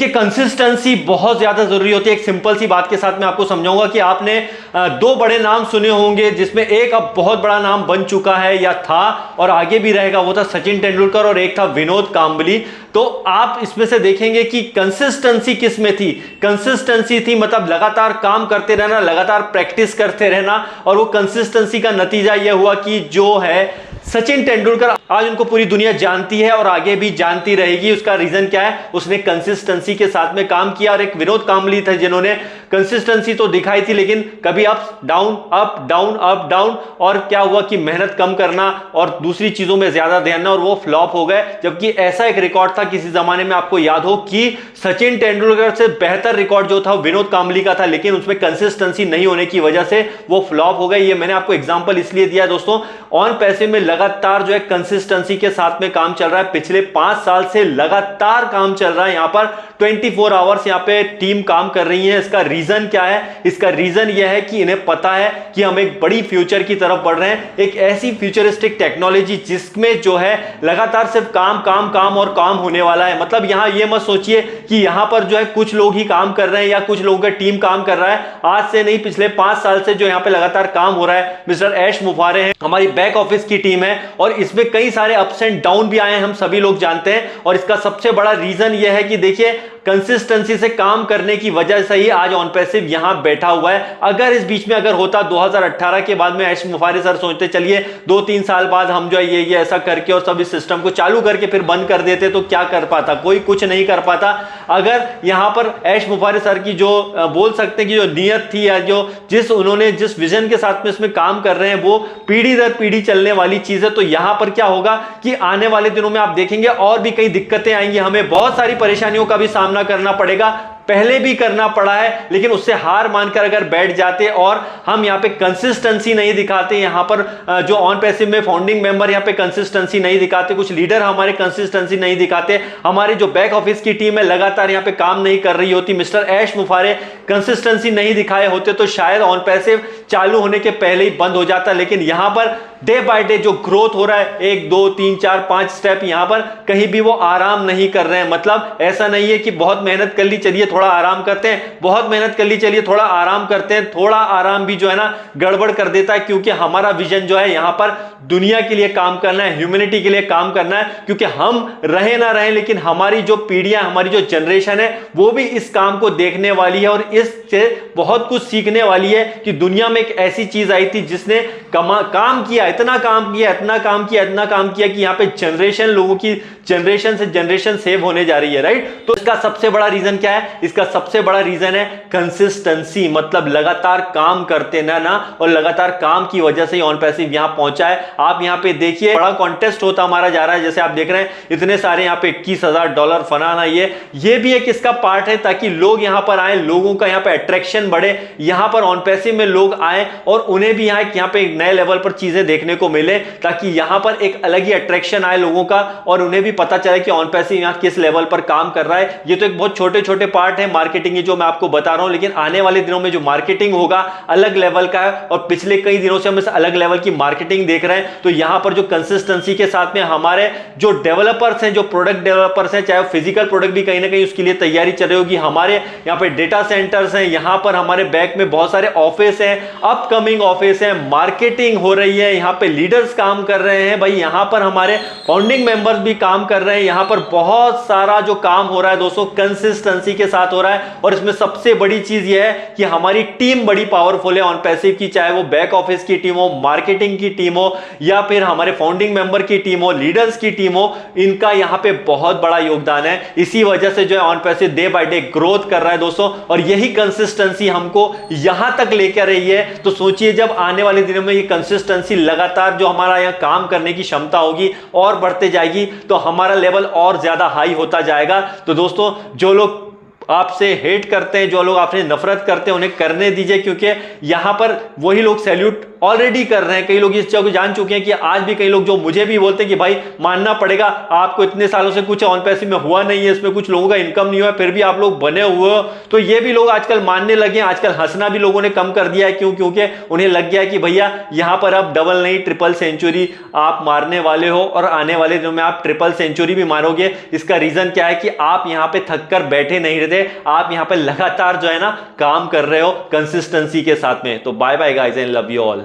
देखिए कंसिस्टेंसी बहुत ज्यादा जरूरी होती है। एक सिंपल सी बात के साथ मैं आपको समझाऊंगा कि आपने दो बड़े नाम सुने होंगे जिसमें एक अब बहुत बड़ा नाम बन चुका है या था और आगे भी रहेगा, वो था सचिन तेंदुलकर और एक था विनोद कांबली। तो आप इसमें से देखेंगे कि कंसिस्टेंसी किस में थी। कंसिस्टेंसी थी मतलब लगातार काम करते रहना, लगातार प्रैक्टिस करते रहना, और वो कंसिस्टेंसी का नतीजा यह हुआ कि जो है सचिन तेंदुलकर आज उनको पूरी दुनिया जानती है और आगे भी जानती रहेगी। उसका रीजन क्या है, उसने कंसिस्टेंसी के साथ में काम किया। और एक विनोद कांबली थे जिन्होंने कंसिस्टेंसी तो दिखाई थी लेकिन कभी up down up down up down, और क्या हुआ कि मेहनत कम करना और दूसरी चीजों में ज्यादा ध्यान ना, और वो फ्लॉप हो गए। जबकि ऐसा एक रिकॉर्ड था किसी जमाने में, आपको याद हो, कि सचिन तेंदुलकर से बेहतर रिकॉर्ड जो था विनोद कांबली का था, लेकिन उसमें कंसिस्टेंसी नहीं होने की वजह से वो फ्लॉप हो गए। ये मैंने आपको एग्जांपल इसलिए दिया दोस्तों, ऑन पैसे में लगातार जो है कंसिस्टेंसी के साथ में काम चल रहा है। पिछले 5 साल से लगातार काम चल रहा है। यहां पर 24 आवर्स यहां पे टीम काम कर रही है। इसका रीजन क्या है? इसका रीजन यह है कि इन्हें पता है कि हम एक बड़ी फ्यूचर की तरफ बढ़ रहे हैं, एक ऐसी फ्यूचरिस्टिक टेक्नोलॉजी जिसमें जो है लगातार सिर्फ काम काम काम और काम होने वाला है। मतलब यहां यह मत सोचिए कि यहां पर जो है कुछ लोग ही काम कर रहे हैं या कुछ लोगों का टीम काम कर रहा है। आज से नहीं, पिछले 5 साल से जो यहां पे लगातार काम हो रहा है। मिस्टर ऐश मुफारे हैं, हमारी बैक ऑफिस की टीम है, और इसमें कई सारे अप्स एंड डाउन भी आए हैं, हम सभी लोग जानते हैं। और इसका सबसे बड़ा रीजन यह है कि देखिए कंसिस्टेंसी से काम करने की वजह से ही आज ऑन पैसिव यहां बैठा हुआ है। अगर इस बीच में अगर होता 2018 के बाद में ऐश मुफारे सर सोचते चलिए 2-3 साल बाद हम जो है ये ऐसा करके और सब इस सिस्टम को चालू करके फिर बंद कर देते, तो क्या कर पाता? कोई कुछ नहीं कर पाता। अगर यहां पर ऐश मुफारे सर की जो बोल सकते हैं कि जो नियत थी या जो उन्होंने जिस विजन के साथ में इसमें काम कर रहे हैं वो पीढ़ी दर पीढ़ी चलने वाली चीज है, तो यहां पर क्या होगा कि आने वाले दिनों में आप देखेंगे और भी कई दिक्कतें आएंगी, हमें बहुत सारी परेशानियों का भी सामना करना पड़ेगा। पहले भी करना पड़ा है, लेकिन उससे हार मानकर अगर बैठ जाते और हम यहां पे कंसिस्टेंसी नहीं दिखाते, यहां पर जो ऑन पैसिव में फाउंडिंग मेंबर यहां पे कंसिस्टेंसी नहीं दिखाते, कुछ लीडर हमारे कंसिस्टेंसी नहीं दिखाते, हमारी जो बैक ऑफिस की टीम है लगातार यहां पे काम नहीं कर रही होती, मिस्टर ऐश मुफारे कंसिस्टेंसी नहीं दिखाए होते, तो शायद ऑन पैसिव चालू होने के पहले ही बंद हो जाता। लेकिन यहां पर डे बाय डे जो ग्रोथ हो रहा है, 1 2 3 4 5 स्टेप, यहां पर कहीं भी वो आराम नहीं कर रहे हैं। मतलब ऐसा नहीं है कि बहुत मेहनत कर ली चलिए थोड़ा आराम करते हैं, बहुत मेहनत कर ली चलिए थोड़ा आराम करते हैं। थोड़ा आराम भी जो है ना गड़बड़ कर देता है, क्योंकि हमारा विजन जो है यहां पर दुनिया के लिए काम करना है, ह्यूमैनिटी के लिए काम करना है। क्योंकि हम रहे ना रहे, लेकिन हमारी जो पीढ़ियां, हमारी जो जनरेशन है वो भी इस काम को देखने वाली है और इससे बहुत कुछ सीखने वाली है कि दुनिया में एक ऐसी चीज आई थी जिसने काम किया, इतना काम किया, इतना काम किया, इतना काम किया कि यहां पे जनरेशन, लोगों की जनरेशन से जनरेशन सेव होने जा रही है, राइट। तो इसका सबसे बड़ा रीजन क्या है? इसका सबसे बड़ा रीजन है कंसिस्टेंसी, मतलब लगातार काम करते ना और लगातार काम की वजह से ही ऑन पैसिव यहां पहुंचा है। आप यहां पे देखिए बड़ा कॉन्टेस्ट होता हमारा जा रहा है, जैसे आप देख रहे हैं इतने सारे यहां पे $21,000 फनाना, ये भी एक इसका पार्ट है ताकि लोग यहां पर आए, लोगों का यहां पे अट्रैक्शन बढ़े, यहां पर ऑन पैसिव में लोग आए और उन्हें भी यहां पे एक नए लेवल पर चीजें देखने को मिले, ताकि यहां पर एक अलग ही अट्रैक्शन आए लोगों का और उन्हें भी पता चले कि ऑन पैसिव यहां किस लेवल पर काम कर रहा है। ये तो एक बहुत छोटे छोटे पार्ट है मार्केटिंग जो मैं आपको बता रहा हूं, लेकिन आने वाले दिनों में जो मार्केटिंग होगा अलग लेवल का है और पिछले कई दिनों से हम इस अलग लेवल की मार्केटिंग देख रहे हैं। तो यहां पर जो कंसिस्टेंसी के साथ में हमारे जो डेवलपर्स हैं, जो प्रोडक्ट डेवलपर्स हैं, चाहे फिजिकल प्रोडक्ट भी कहीं ना कहीं उसके लिए तैयारी चल रही होगी, हमारे यहां पे डेटा सेंटर्स हैं, यहां पर हमारे बैक में बहुत सारे ऑफिस हैं, अपकमिंग ऑफिस हैं, मार्केटिंग हो रही है, यहां पे लीडर्स काम कर रहे हैं भाई, यहां पर हमारे फाउंडिंग मेंबर्स भी काम कर रहे हैं, यहां पर बहुत सारा जो काम हो रहा है दोस्तों कंसिस्टेंसी के साथ हो रहा है। और इसमें सबसे बड़ी चीज यह है कि हमारी टीम बड़ी पावरफुल है ऑन पैसिव की, चाहे वो बैक ऑफिस की टीम हो, मार्केटिंग की टीम हो या फिर हमारे फाउंडिंग मेंबर की टीम हो, लीडर्स की टीम हो, इनका यहां पे बहुत बड़ा योगदान है। इसी वजह से जो है on passive day by day growth कर रहा है दोस्तों, और यही कंसिस्टेंसी हमको यहां तक लेकर रही है। तो सोचिए जब आने वाले दिनों में ये कंसिस्टेंसी लगातार जो हमारा यहां काम करने की क्षमता होगी और बढ़ते जाएगी, तो हमारा लेवल और ज्यादा हाई होता जाएगा। तो दोस्तों जो लोग आपसे हेट करते हैं, जो लोग आपसे नफरत करते हैं, उन्हें करने दीजिए, क्योंकि यहां पर वही लोग सैल्यूट ऑलरेडी कर रहे हैं। कई लोग इस चीज को जान चुके हैं कि आज भी कई लोग जो मुझे भी बोलते हैं कि भाई मानना पड़ेगा, आपको इतने सालों से कुछ ऑन पैसिव में हुआ नहीं है, इसमें कुछ लोगों का इनकम नहीं हुआ, फिर भी आप लोग बने हुए हो। तो ये भी लोग आजकल मानने लगे हैं। आजकल हंसना भी लोगों ने कम कर दिया है। क्यों? क्योंकि उन्हें लग गया है कि भैया यहां पर अब डबल नहीं ट्रिपल सेंचुरी आप मारने वाले हो, और आने वाले दिनों में आप ट्रिपल सेंचुरी भी मारोगे। इसका रीजन क्या है कि आप यहां पे थक कर बैठे नहीं रहते, आप यहां पे लगातार जो है ना काम कर रहे हो कंसिस्टेंसी के साथ में। तो bye bye guys and love you all.